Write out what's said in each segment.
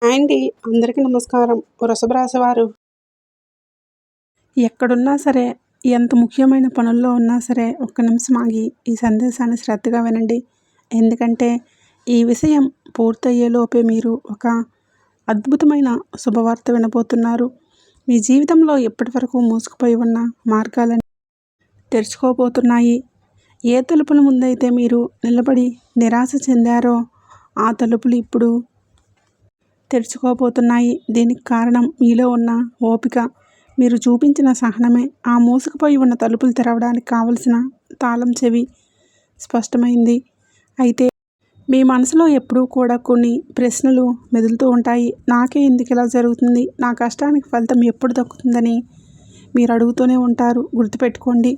అండి అందరికీ నమస్కారం. వృషభ రాశి వారు ఎక్కడున్నా సరే, ఎంత ముఖ్యమైన పనుల్లో ఉన్నా సరే, ఒక్క నిమిషం ఆగి ఈ సందేశాన్ని శ్రద్ధగా వినండి. ఎందుకంటే ఈ విషయం పూర్తయ్యేలోపే మీరు ఒక అద్భుతమైన శుభవార్త వినబోతున్నారు. మీ జీవితంలో ఇప్పటివరకు మూసుకుపోయి ఉన్న మార్గాలన్నీ తెరుచుకోబోతున్నాయి. ఏ తలుపుల ముందైతే మీరు నిలబడి నిరాశ చెందారో ఆ తలుపులు ఇప్పుడు తెరుచుకోబోతున్నాయి. దీనికి కారణం మీలో ఉన్న ఓపిక, మీరు చూపించిన సహనమే. ఆ మూసుకుపోయి ఉన్న తలుపులు తెరవడానికి కావలసిన తాళం చెవి స్పష్టమైంది. అయితే మీ మనసులో ఎప్పుడూ కూడా కొన్ని ప్రశ్నలు మెదులుతూ ఉంటాయి. నాకే ఎందుకు ఇలా జరుగుతుంది? నా కష్టానికి ఫలితం ఎప్పుడు దక్కుతుందని మీరు అడుగుతూనే ఉంటారు. గుర్తుపెట్టుకోండి,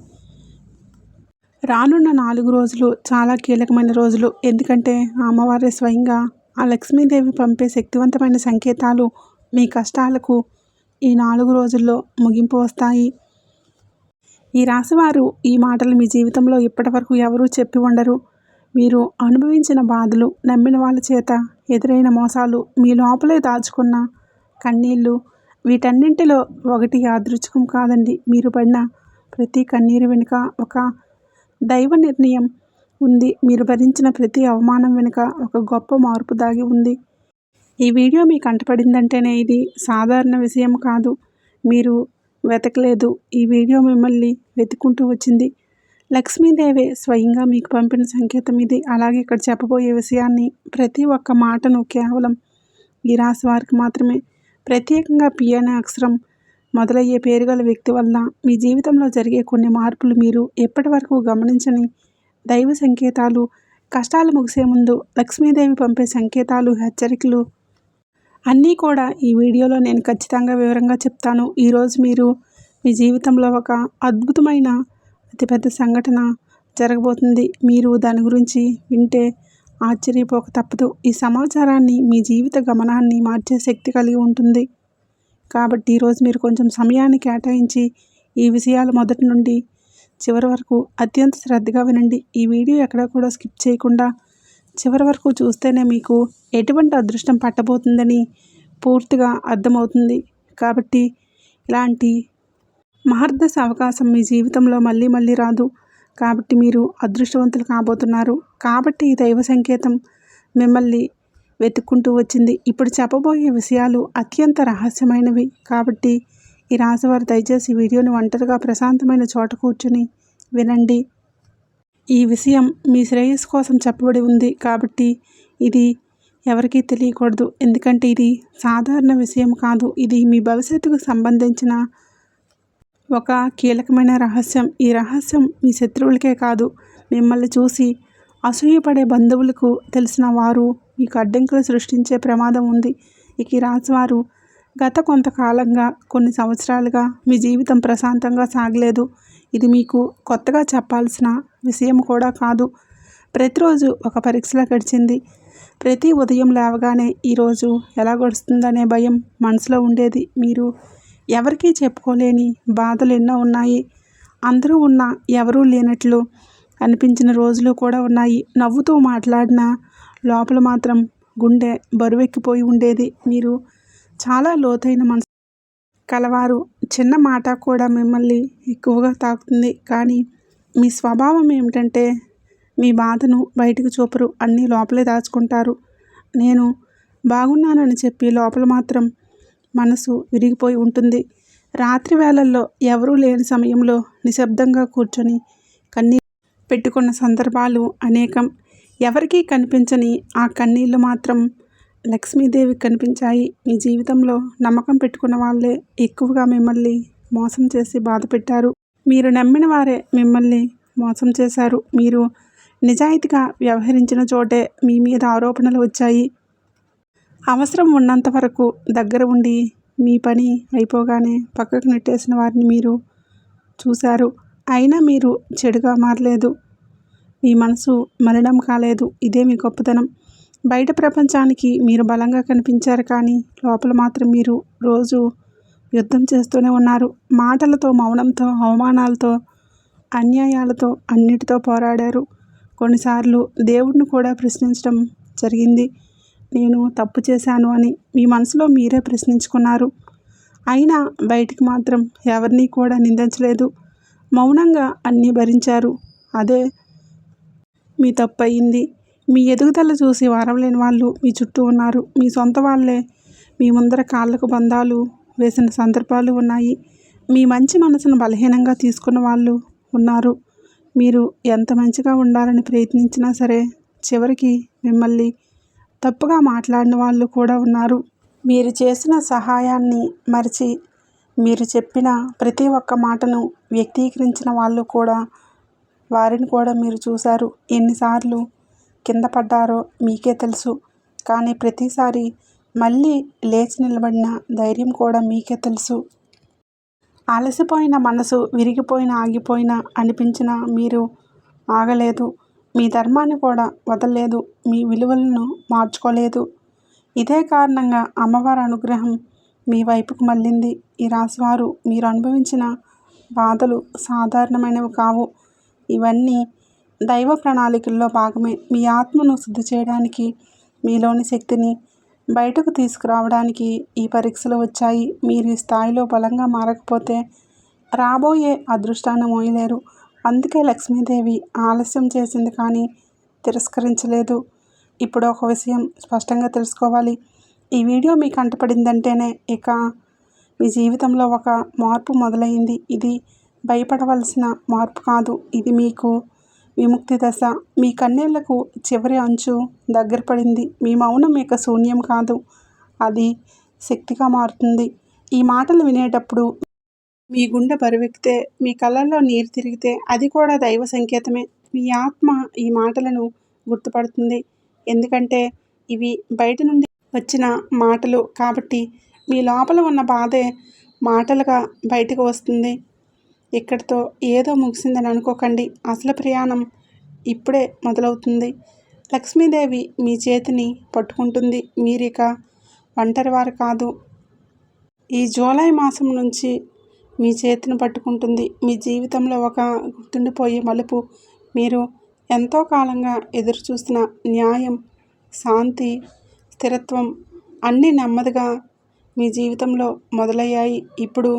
రానున్న 4 రోజులు చాలా కీలకమైన రోజులు. ఎందుకంటే ఆ అమ్మవారే స్వయంగా ఆ లక్ష్మీదేవి పంపే శక్తివంతమైన సంకేతాలు మీ కష్టాలకు ఈ 4 రోజుల్లో ముగింపు వస్తాయి. ఈ రాశివారు ఈ మాటలు మీ జీవితంలో ఇప్పటివరకు ఎవరూ చెప్పి ఉండరు. మీరు అనుభవించిన బాధలు, నమ్మిన వాళ్ళ చేత ఎదురైన మోసాలు, మీ లోపలే దాచుకున్న కన్నీళ్ళు, వీటన్నింటిలో ఒకటి యాదృచ్ఛికం కాదండి. మీరు పడిన ప్రతి కన్నీరు వెనుక ఒక దైవ నిర్ణయం ఉంది. మీరు భరించిన ప్రతి అవమానం వెనుక ఒక గొప్ప మార్పు దాగి ఉంది. ఈ వీడియో మీకు కంటపడిందంటేనే ఇది సాధారణ విషయం కాదు. మీరు వెతకలేదు, ఈ వీడియో మిమ్మల్ని వెతుక్కుంటూ వచ్చింది. లక్ష్మీదేవే స్వయంగా మీకు పంపిన సంకేతం ఇది. అలాగే ఇక్కడ చెప్పబోయే విషయాన్ని, ప్రతి ఒక్క మాటను కేవలం ఈ రాశి వారికి మాత్రమే, ప్రత్యేకంగా పి అనే అక్షరం మొదలయ్యే పేరు గల వ్యక్తి వల్ల మీ జీవితంలో జరిగే కొన్ని మార్పులు, మీరు ఎప్పటి వరకు గమనించని దైవ సంకేతాలు, కష్టాలు ముగిసే ముందు లక్ష్మీదేవి పంపే సంకేతాలు, హెచ్చరికలు అన్నీ కూడా ఈ వీడియోలో నేను ఖచ్చితంగా వివరంగా చెప్తాను. ఈరోజు మీరు మీ జీవితంలో ఒక అద్భుతమైన అతిపెద్ద సంఘటన జరగబోతుంది. మీరు దాని గురించి వింటే ఆశ్చర్యపోక తప్పదు. ఈ సమాచారాన్ని మీ జీవిత గమనాన్ని మార్చే శక్తి కలిగి ఉంటుంది. కాబట్టి ఈరోజు మీరు కొంచెం సమయాన్ని కేటాయించి ఈ విషయాలు మొదటి నుండి చివరి వరకు అత్యంత శ్రద్ధగా వినండి. ఈ వీడియో ఎక్కడ కూడా స్కిప్ చేయకుండా చివరి వరకు చూస్తేనే మీకు ఎటువంటి అదృష్టం పట్టబోతుందని పూర్తిగా అర్థమవుతుంది. కాబట్టి ఇలాంటి మహర్దశ అవకాశం మీ జీవితంలో మళ్ళీ మళ్ళీ రాదు. కాబట్టి మీరు అదృష్టవంతులు కాబోతున్నారు. కాబట్టి ఈ దైవ సంకేతం మిమ్మల్ని వెతుక్కుంటూ వచ్చింది. ఇప్పుడు చెప్పబోయే విషయాలు అత్యంత రహస్యమైనవి. కాబట్టి ఈ రాశివారు దయచేసి వీడియోని ఒంటరిగా ప్రశాంతమైన చోట కూర్చుని వినండి. ఈ విషయం మీ శ్రేయస్సు కోసం చెప్పబడి ఉంది. కాబట్టి ఇది ఎవరికీ తెలియకూడదు. ఎందుకంటే ఇది సాధారణ విషయం కాదు. ఇది మీ భవిష్యత్తుకు సంబంధించిన ఒక కీలకమైన రహస్యం. ఈ రహస్యం మీ శత్రువులకే కాదు, మిమ్మల్ని చూసి అసూయపడే బంధువులకు తెలిసిన వారు మీకు అడ్డంకులు సృష్టించే ప్రమాదం ఉంది. ఇక ఈ రాశివారు గత కొంతకాలంగా, కొన్ని సంవత్సరాలుగా మీ జీవితం ప్రశాంతంగా సాగలేదు. ఇది మీకు కొత్తగా చెప్పాల్సిన విషయం కూడా కాదు. ప్రతిరోజు ఒక పరీక్షలా గడిచింది. ప్రతి ఉదయం లేవగానే ఈరోజు ఎలా గడుస్తుందనే భయం మనసులో ఉండేది. మీరు ఎవరికీ చెప్పుకోలేని బాధలు ఎన్నో ఉన్నాయి. అందరూ ఉన్నా ఎవరూ లేనట్లు అనిపించిన రోజులు కూడా ఉన్నాయి. నవ్వుతూ మాట్లాడిన లోపల మాత్రం గుండె బరువెక్కిపోయి ఉండేది. మీరు చాలా లోతైన మనసు కలవారు. చిన్న మాట కూడా మిమ్మల్ని ఎక్కువగా తాకుతుంది. కానీ మీ స్వభావం ఏమిటంటే మీ బాధను బయటకు చూపరు, అన్నీ లోపలే దాచుకుంటారు. నేను బాగున్నానని చెప్పి లోపల మాత్రం మనసు విరిగిపోయి ఉంటుంది. రాత్రి వేళల్లో ఎవరూ లేని సమయంలో నిశ్శబ్దంగా కూర్చొని కన్నీళ్ళు పెట్టుకున్న సందర్భాలు అనేకం. ఎవరికీ కనిపించని ఆ కన్నీళ్ళు మాత్రం లక్ష్మీదేవికి కనిపించాయి. మీ జీవితంలో నమ్మకం పెట్టుకున్న వాళ్ళే ఎక్కువగా మిమ్మల్ని మోసం చేసి బాధ పెట్టారు. మీరు నమ్మిన వారే మిమ్మల్ని మోసం చేశారు. మీరు నిజాయితీగా వ్యవహరించిన చోటే మీ మీద ఆరోపణలు వచ్చాయి. అవసరం ఉన్నంత వరకు దగ్గర ఉండి మీ పని అయిపోగానే పక్కకు నెట్టేసిన వారిని మీరు చూశారు. అయినా మీరు చెడుగా మారలేదు. మీ మనసు మలినం కాలేదు. ఇదే మీ గొప్పతనం. బయట ప్రపంచానికి మీరు బలంగా కనిపించారు, కానీ లోపల మాత్రం మీరు రోజు యుద్ధం చేస్తూనే ఉన్నారు. మాటలతో, మౌనంతో, అవమానాలతో, అన్యాయాలతో, అన్నిటితో పోరాడారు. కొన్నిసార్లు దేవుడిని కూడా ప్రశ్నించడం జరిగింది. నేను తప్పు చేశాను అని మీ మనసులో మీరే ప్రశ్నించుకున్నారు. అయినా బయటికి మాత్రం ఎవరినీ కూడా నిందించలేదు. మౌనంగా అన్నీ భరించారు. అదే మీ తప్పయింది. మీ ఎదుగుదల చూసి వారవలేని వాళ్ళు మీ చుట్టూ ఉన్నారు. మీ సొంత వాళ్ళే మీ ముందర కాళ్ళకు బంధాలు వేసిన సందర్భాలు ఉన్నాయి. మీ మంచి మనసును బలహీనంగా తీసుకున్న వాళ్ళు ఉన్నారు. మీరు ఎంత మంచిగా ఉండాలని ప్రయత్నించినా సరే చివరికి మిమ్మల్ని తప్పుగా మాట్లాడిన వాళ్ళు కూడా ఉన్నారు. మీరు చేసిన సహాయాన్ని మరిచి మీరు చెప్పిన ప్రతి ఒక్క మాటను వ్యక్తీకరించిన వాళ్ళు కూడా వారిని కూడా మీరు చూశారు. ఎన్నిసార్లు కింద పడ్డారో మీకే తెలుసు. కానీ ప్రతిసారి మళ్ళీ లేచి నిలబడిన ధైర్యం కూడా మీకే తెలుసు. అలసిపోయిన మనసు విరిగిపోయిన ఆగిపోయిన అనిపించిన మీరు ఆగలేదు. మీ ధర్మాన్ని కూడా వదలలేదు. మీ విలువలను మార్చుకోలేదు. ఇదే కారణంగా అమ్మవారి అనుగ్రహం మీ వైపుకు మళ్ళింది. ఈ రాశివారు మీరు అనుభవించిన బాధలు సాధారణమైనవి కావు. ఇవన్నీ దైవ ప్రణాళికల్లో భాగమే. మీ ఆత్మను శుద్ధి చేయడానికి, మీలోని శక్తిని బయటకు తీసుకురావడానికి ఈ పరీక్షలు వచ్చాయి. మీరు ఈ స్థాయిలో బలంగా మారకపోతే రాబోయే అదృష్టాన్ని మోయలేరు. అందుకే లక్ష్మీదేవి ఆలస్యం చేసింది కానీ తిరస్కరించలేదు. ఇప్పుడు ఒక విషయం స్పష్టంగా తెలుసుకోవాలి. ఈ వీడియో మీకు కంటపడిందంటేనే ఇక మీ జీవితంలో ఒక మార్పు మొదలైంది. ఇది భయపడవలసిన మార్పు కాదు. ఇది మీకు విముక్తి దశ. మీ కన్నీళ్లకు చివరి అంచు దగ్గర పడింది. మీ మౌనం ఇక శూన్యం కాదు, అది శక్తిగా మారుతుంది. ఈ మాటలు వినేటప్పుడు మీ గుండె బరువెక్కితే, మీ కళ్ళల్లో నీరు తిరిగితే అది కూడా దైవ సంకేతమే. మీ ఆత్మ ఈ మాటలను గుర్తుపడుతుంది. ఎందుకంటే ఇవి బయట నుండి వచ్చిన మాటలు కాబట్టి మీ లోపల ఉన్న బాధే మాటలుగా బయటకు వస్తుంది. ఇక్కడితో ఏదో ముగిసిందని అనుకోకండి. అసలు ప్రయాణం ఇప్పుడే మొదలవుతుంది. లక్ష్మీదేవి మీ చేతిని పట్టుకుంటుంది. మీరిక ఒంటరివారు కాదు. ఈ జూలై మాసం నుంచి మీ చేతిని పట్టుకుంటుంది. మీ జీవితంలో ఒక గుర్తుండిపోయే మలుపు. మీరు ఎంతో కాలంగా ఎదురుచూస్తున్న న్యాయం, శాంతి, స్థిరత్వం అన్నీ నెమ్మదిగా మీ జీవితంలో మొదలయ్యాయి. ఇప్పుడు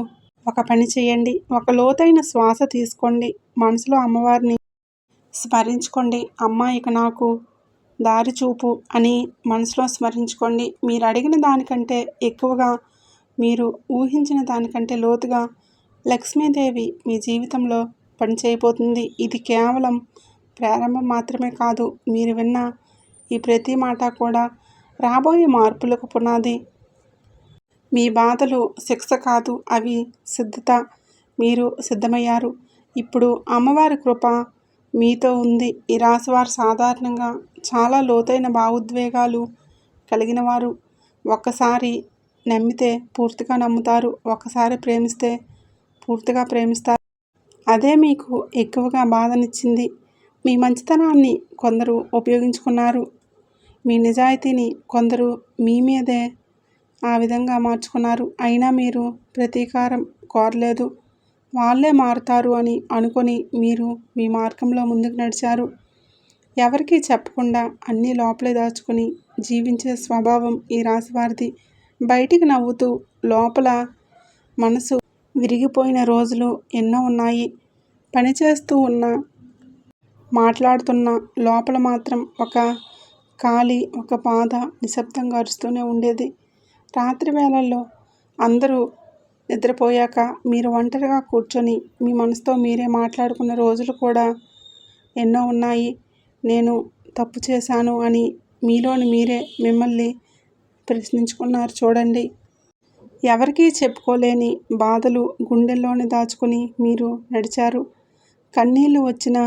ఒక పని చేయండి. ఒక లోతైన శ్వాస తీసుకోండి. మనసులో అమ్మవారిని స్మరించుకోండి. అమ్మ ఇక నాకు దారి చూపు అని మనసులో స్మరించుకోండి. మీరు అడిగిన దానికంటే ఎక్కువగా, మీరు ఊహించిన దానికంటే లోతుగా లక్ష్మీదేవి మీ జీవితంలో పనిచేయబోతుంది. ఇది కేవలం ప్రారంభం మాత్రమే కాదు. మీరు విన్న ఈ ప్రతి మాట కూడా రాబోయే మార్పులకు పునాది. మీ బాధలు శిక్ష కాదు, అవి సిద్ధత. మీరు సిద్ధమయ్యారు. ఇప్పుడు అమ్మవారి కృప మీతో ఉంది. ఈ రాశివారు సాధారణంగా చాలా లోతైన భావోద్వేగాలు కలిగిన వారు. ఒక్కసారి నమ్మితే పూర్తిగా నమ్ముతారు. ఒక్కసారి ప్రేమిస్తే పూర్తిగా ప్రేమిస్తారు. అదే మీకు ఎక్కువగా బాధనిచ్చింది. మీ మంచితనాన్ని కొందరు ఉపయోగించుకున్నారు. మీ నిజాయితీని కొందరు మీ మీదే ఆ విధంగా మార్చుకున్నారు. అయినా మీరు ప్రతీకారం కోరలేదు. వాళ్ళే మారుతారు అని అనుకొని మీరు మీ మార్గంలో ముందుకు నడిచారు. ఎవరికీ చెప్పకుండా అన్నీ లోపలే దాచుకుని జీవించే స్వభావం ఈ రాశివారిది. బయటికి నవ్వుతూ లోపల మనసు విరిగిపోయిన రోజులు ఎన్నో ఉన్నాయి. పనిచేస్తూ ఉన్నా, మాట్లాడుతున్నా లోపల మాత్రం ఒక ఖాళీ, ఒక బాధ నిశ్శబ్దంగా అరుస్తూనే ఉండేది. రాత్రి వేళల్లో అందరూ నిద్రపోయాక మీరు ఒంటరిగా కూర్చొని మీ మనసుతో మీరే మాట్లాడుకున్న రోజులు కూడా ఎన్నో ఉన్నాయి. నేను తప్పు చేశాను అని మీలోని మీరే మిమ్మల్ని ప్రశ్నించుకున్నారు. చూడండి, ఎవరికీ చెప్పుకోలేని బాధలు గుండెల్లోనే దాచుకుని మీరు నడిచారు. కన్నీళ్ళు వచ్చినా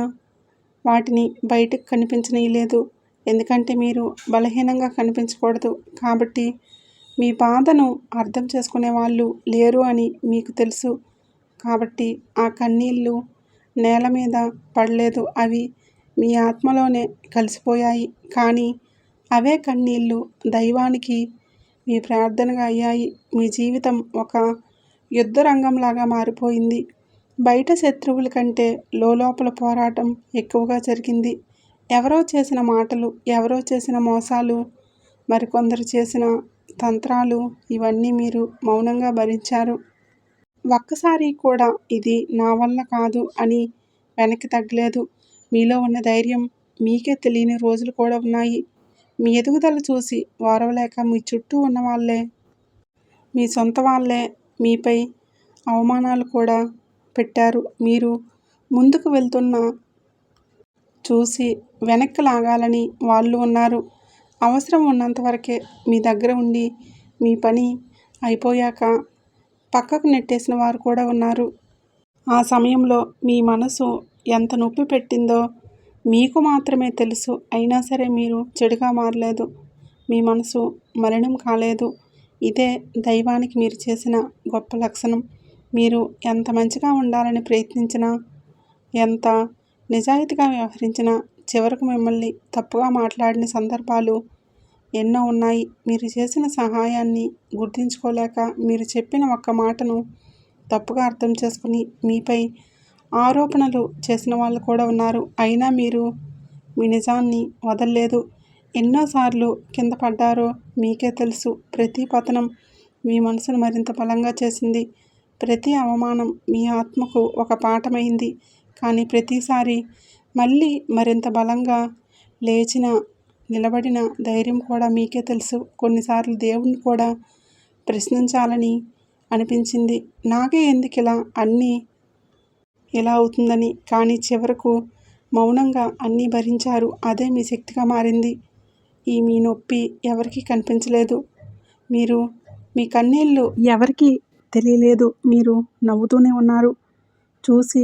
వాటిని బయటకు కనిపించనీయలేదు. ఎందుకంటే మీరు బలహీనంగా కనిపించకూడదు. కాబట్టి మీ బాధను అర్థం చేసుకునే వాళ్ళు లేరు అని మీకు తెలుసు. కాబట్టి ఆ కన్నీళ్ళు నేల మీద పడలేదు. అవి మీ ఆత్మలోనే కలిసిపోయాయి. కానీ అవే కన్నీళ్ళు దైవానికి మీ ప్రార్థనగా అయ్యాయి. మీ జీవితం ఒక యుద్ధ రంగంలాగా మారిపోయింది. బయట శత్రువుల కంటే లోపల పోరాటం ఎక్కువగా జరిగింది. ఎవరో చేసిన మాటలు, ఎవరో చేసిన మోసాలు మరికొందరు చేసిన తంత్రాలు ఇవన్నీ మీరు మౌనంగా భరించారు. ఒక్కసారి కూడా ఇది నా వల్ల కాదు అని వెనక్కి తగ్గలేదు. మీలో ఉన్న ధైర్యం మీకే తెలియని రోజులు కూడా ఉన్నాయి. మీ ఎదుగుదల చూసి ఓర్వలేక మీ చుట్టూ ఉన్న వాళ్ళే, మీ సొంత వాళ్ళే మీపై అవమానాలు కూడా పెట్టారు. మీరు ముందుకు వెళ్తున్న చూసి వెనక్కి లాగాలని వాళ్ళు ఉన్నారు. అవసరం ఉన్నంత వరకే మీ దగ్గర ఉండి మీ పని అయిపోయాక పక్కకు నెట్టేసిన వారు కూడా ఉన్నారు. ఆ సమయంలో మీ మనసు ఎంత నొప్పి పెట్టిందో మీకు మాత్రమే తెలుసు. అయినా సరే మీరు చెడుగా మారలేదు. మీ మనసు మలినం కాలేదు. ఇదే దైవానికి మీరు చేసిన గొప్ప లక్షణం. మీరు ఎంత మంచిగా ఉండాలని ప్రయత్నించినా, ఎంత నిజాయితీగా వ్యవహరించినా చివరకు మిమ్మల్ని తప్పుగా మాట్లాడిన సందర్భాలు ఎన్నో ఉన్నాయి. మీరు చేసిన సహాయాన్ని గుర్తించుకోలేక మీరు చెప్పిన ఒక్క మాటను తప్పుగా అర్థం చేసుకుని మీపై ఆరోపణలు చేసిన వాళ్ళు కూడా ఉన్నారు. అయినా మీరు మీ నిజాన్ని వదల్లేదు. ఎన్నోసార్లు కింద పడ్డారో మీకే తెలుసు. ప్రతి పతనం మీ మనసును మరింత బలంగా చేసింది. ప్రతి అవమానం మీ ఆత్మకు ఒక పాఠమైంది. కానీ ప్రతిసారి మళ్ళీ మరింత బలంగా లేచిన నిలబడిన ధైర్యం కూడా మీకే తెలుసు. కొన్నిసార్లు దేవుణ్ణి కూడా ప్రశ్నించాలని అనిపించింది. నాకే ఎందుకిలా అన్నీ ఇలా అవుతుందని. కానీ చివరకు మౌనంగా అన్నీ భరించారు. అదే మీ శక్తిగా మారింది. ఈ మీ నొప్పి ఎవరికీ కనిపించలేదు. మీరు మీ కన్నీళ్ళు ఎవరికీ తెలియలేదు. మీరు నవ్వుతూనే ఉన్నారు. చూసి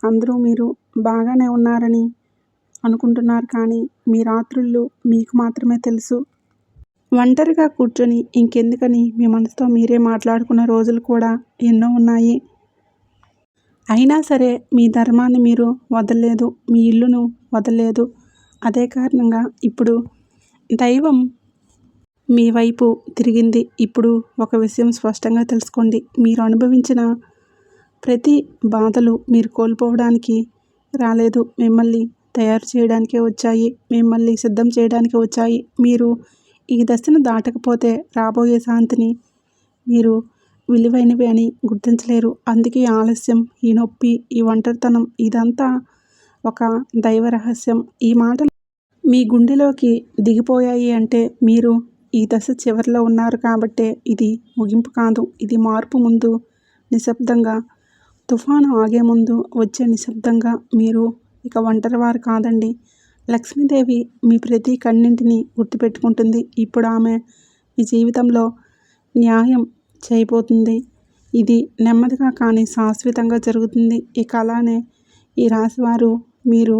అందరూ మీరు బాగానే ఉన్నారని అనుకుంటున్నారు. కానీ మీ రాత్రుళ్ళు మీకు మాత్రమే తెలుసు. ఒంటరిగా కూర్చొని ఇంకెందుకని మీ మనసుతో మీరే మాట్లాడుకున్న రోజులు కూడా ఎన్నో ఉన్నాయి. అయినా సరే మీ ధర్మాన్ని మీరు వదలలేదు. మీ ఇల్లును వదలలేదు. అదే కారణంగా ఇప్పుడు దైవం మీ వైపు తిరిగింది. ఇప్పుడు ఒక విషయం స్పష్టంగా తెలుసుకోండి. మీరు అనుభవించిన ప్రతి బాధలు మీరు కోల్పోవడానికి రాలేదు. మిమ్మల్ని తయారు చేయడానికే వచ్చాయి. మిమ్మల్ని సిద్ధం చేయడానికే వచ్చాయి. మీరు ఈ దశను దాటకపోతే రాబోయే శాంతిని మీరు విలువైనవి అని గుర్తించలేరు. అందుకే ఆలస్యం, ఈ నొప్పి, ఈ ఒంటరితనం ఇదంతా ఒక దైవ రహస్యం. ఈ మాటలు మీ గుండెలోకి దిగిపోయాయి అంటే మీరు ఈ దశ చివరిలో ఉన్నారు కాబట్టే. ఇది ముగింపు కాదు. ఇది మార్పు. ముందు నిశ్శబ్దంగా, తుఫాను ఆగే ముందు వచ్చే నిశ్శబ్దంగా. మీరు ఇక ఒంటరివారు కాదండి. లక్ష్మీదేవి మీ ప్రతి కన్నింటిని గుర్తుపెట్టుకుంటుంది. ఇప్పుడు ఆమె మీ జీవితంలో న్యాయం చేయబోతుంది. ఇది నెమ్మదిగా కానీ శాశ్వతంగా జరుగుతుంది. ఇక అలానే ఈ రాశివారు మీరు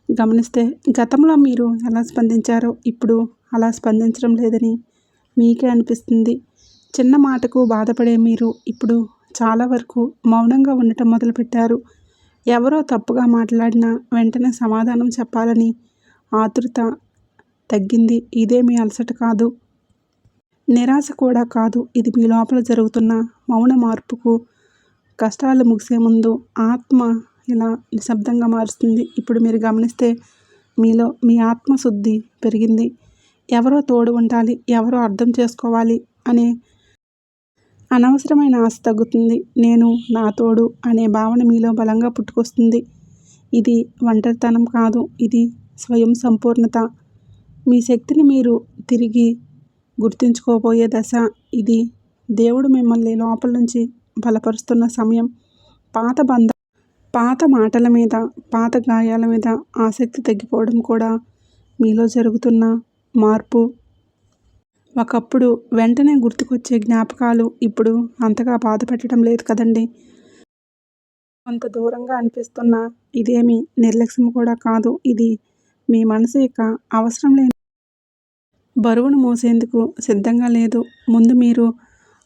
గమనిస్తే గతంలో మీరు ఎలా స్పందించారో ఇప్పుడు అలా స్పందించడం లేదని మీకే అనిపిస్తుంది. చిన్న మాటకు బాధపడే మీరు ఇప్పుడు చాలా వరకు మౌనంగా ఉండటం మొదలుపెట్టారు. ఎవరో తప్పుగా మాట్లాడినా వెంటనే సమాధానం చెప్పాలని ఆతృత తగ్గింది. ఇదే మీ అలసట కాదు, నిరాశ కూడా కాదు. ఇది మీ లోపల జరుగుతున్న మౌన మార్పుకు. కష్టాలు ముగిసే ముందు ఆత్మ ఇలా నిశ్శబ్దంగా మారుస్తుంది. ఇప్పుడు మీరు గమనిస్తే మీలో మీ ఆత్మశుద్ధి పెరిగింది. ఎవరో తోడు ఉండాలి, ఎవరో అర్థం చేసుకోవాలి అనే అనవసరమైన ఆశ తగ్గుతుంది. నేను, నా తోడు అనే భావన మీలో బలంగా పుట్టుకొస్తుంది. ఇది ఒంటరితనం కాదు, ఇది స్వయం సంపూర్ణత. మీ శక్తిని మీరు తిరిగి గుర్తించుకోబోయే దశ ఇది. దేవుడు మిమ్మల్ని లోపల నుంచి బలపరుస్తున్న సమయం. పాత మాటల మీద, పాత గాయాల మీద ఆసక్తి తగ్గిపోవడం కూడా మీలో జరుగుతున్న మార్పు. ఒకప్పుడు వెంటనే గుర్తుకొచ్చే జ్ఞాపకాలు ఇప్పుడు అంతగా బాధ పెట్టడం లేదు కదండి. కొంత దూరంగా అనిపిస్తున్న ఇదేమి నిర్లక్ష్యం కూడా కాదు. ఇది మీ మనసు ఇక అవసరం లేని బరువును మోసేందుకు సిద్ధంగా లేదు. ముందు మీరు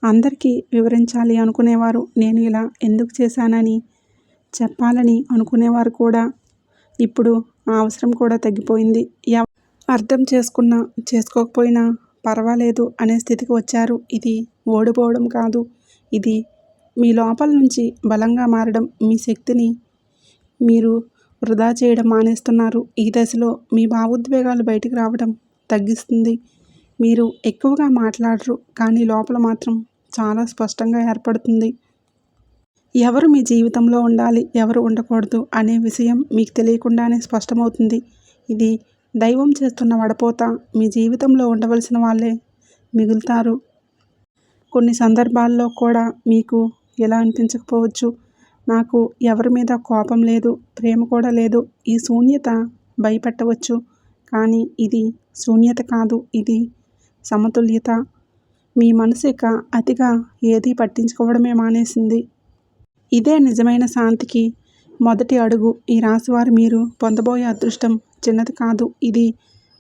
అందరికీ వివరించాలి అనుకునేవారు, నేను ఇలా ఎందుకు చేశానని చెప్పాలని అనుకునేవారు కూడా ఇప్పుడు ఆ అవసరం కూడా తగ్గిపోయింది. అర్థం చేసుకున్నా చేసుకోకపోయినా పర్వాలేదు అనే స్థితికి వచ్చారు. ఇది ఓడిపోవడం కాదు, ఇది మీ లోపల నుంచి బలంగా మారడం. మీ శక్తిని మీరు వృధా చేయడం మానేస్తున్నారు. ఈ దశలో మీ భావోద్వేగాలు బయటకు రావడం తగ్గిస్తుంది. మీరు ఎక్కువగా మాట్లాడరు, కానీ లోపల మాత్రం చాలా స్పష్టంగా ఏర్పడుతుంది. ఎవరు మీ జీవితంలో ఉండాలి, ఎవరు ఉండకూడదు అనే విషయం మీకు తెలియకుండానే స్పష్టమవుతుంది. ఇది దైవం చేస్తున్న వడపోత. మీ జీవితంలో ఉండవలసిన వాళ్ళే మిగులుతారు. కొన్ని సందర్భాల్లో కూడా మీకు ఎలా అనిపించకపోవచ్చు, నాకు ఎవరి మీద కోపం లేదు, ప్రేమ కూడా లేదు. ఈ శూన్యత భయపెట్టవచ్చు, కానీ ఇది శూన్యత కాదు, ఇది సమతుల్యత. మీ మనసు ఇక అతిగా ఏదీ పట్టించుకోవడమే మానేసింది. ఇదే నిజమైన శాంతికి మొదటి అడుగు. ఈ రాశివారు మీరు పొందబోయే అదృష్టం చిన్నది కాదు. ఇది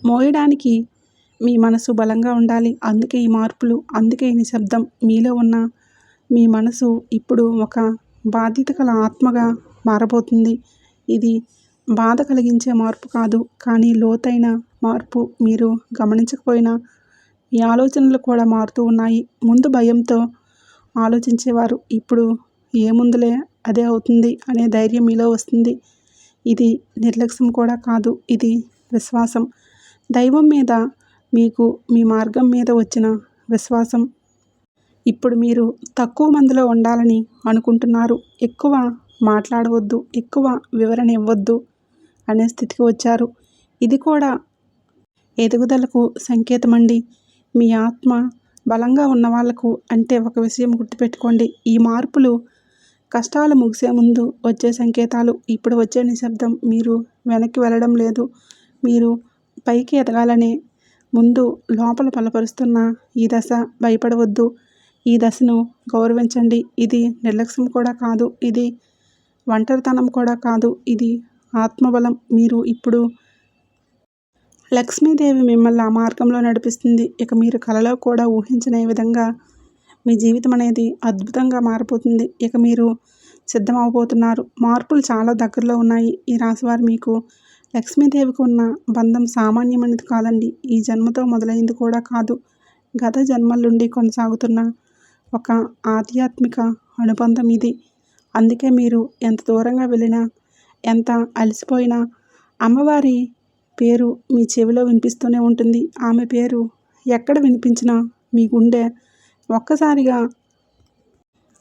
మోయడానికి మీ మనసు బలంగా ఉండాలి. అందుకే ఈ మార్పులు, అందుకే ఈ నిశ్శబ్దం. మీలో ఉన్న మీ మనసు ఇప్పుడు ఒక బాధ్యత గల ఆత్మగా మారబోతుంది. ఇది బాధ కలిగించే మార్పు కాదు, కానీ లోతైన మార్పు. మీరు గమనించకపోయినా మీ ఆలోచనలు కూడా మారుతూ ఉన్నాయి. ముందు భయంతో ఆలోచించేవారు ఇప్పుడు ఏముందులే అదే అవుతుంది అనే ధైర్యం మీలో వస్తుంది. ఇది నిర్లక్ష్యం కూడా కాదు, ఇది విశ్వాసం. దైవం మీద మీకు మీ మార్గం మీద వచ్చిన విశ్వాసం. ఇప్పుడు మీరు తక్కువ మందిలో ఉండాలని అనుకుంటున్నారు. ఎక్కువ మాట్లాడవద్దు, ఎక్కువ వివరణ ఇవ్వద్దు అనే స్థితికి వచ్చారు. ఇది కూడా ఎదుగుదలకు సంకేతమండి. మీ ఆత్మ బలంగా ఉన్న వాళ్లకు. అంటే ఒక విషయం గుర్తుపెట్టుకోండి, ఈ మార్పులు కష్టాలు ముగిసే ముందు వచ్చే సంకేతాలు. ఇప్పుడు వచ్చే నిశ్శబ్దం. మీరు వెనక్కి వెళ్ళడం లేదు, మీరు పైకి ఎదగాలనే ముందు లోపల బలపరుస్తున్న ఈ దశ. భయపడవద్దు, ఈ దశను గౌరవించండి. ఇది నిర్లక్ష్యం కూడా కాదు, ఇది ఒంటరితనం కూడా కాదు, ఇది ఆత్మబలం. మీరు ఇప్పుడు లక్ష్మీదేవి మిమ్మల్ని ఆ మార్గంలో నడిపిస్తుంది. ఇక మీరు కలలో కూడా ఊహించని విధంగా మీ జీవితం అనేది అద్భుతంగా మారిపోతుంది. ఇక మీరు సిద్ధమవబోతున్నారు. మార్పులు చాలా దగ్గరలో ఉన్నాయి. ఈ రాశివారు మీకు లక్ష్మీదేవికి ఉన్న బంధం సామాన్యమైనది కాదండి. ఈ జన్మతో మొదలైంది కూడా కాదు, గత జన్మల నుండి కొనసాగుతున్న ఒక ఆధ్యాత్మిక అనుబంధం ఇది. అందుకే మీరు ఎంత దూరంగా వెళ్ళినా, ఎంత అలసిపోయినా అమ్మవారి పేరు మీ చెవిలో వినిపిస్తూనే ఉంటుంది. ఆమె పేరు ఎక్కడ వినిపించినా మీ గుండె ఒక్కసారిగా